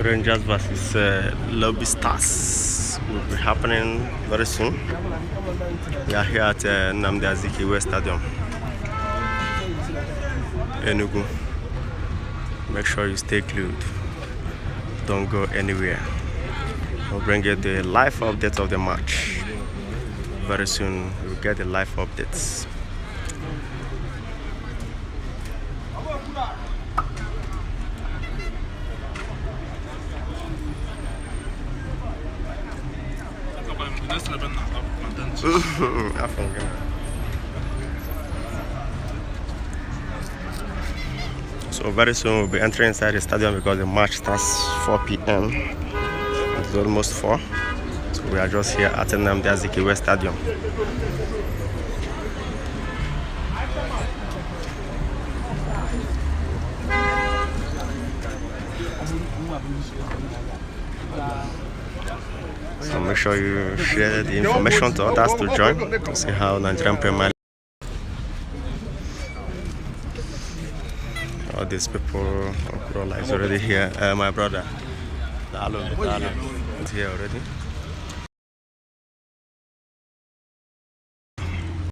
Rangers versus Lobi Stars will be happening very soon. We are here at Nnamdi Azikiwe Stadium, Enugu. Make sure you stay glued. Don't go anywhere. We'll bring you the live update of the match. Very soon we'll get the live updates. So very soon we'll be entering inside the stadium because the match starts 4 p.m. It's almost 4. So we are just here at Nnamdi Azikiwe Stadium. So make sure you share the information to others to join to see how Nigerian Premier League. All these people, is already here. My brother, Dalo, is here already.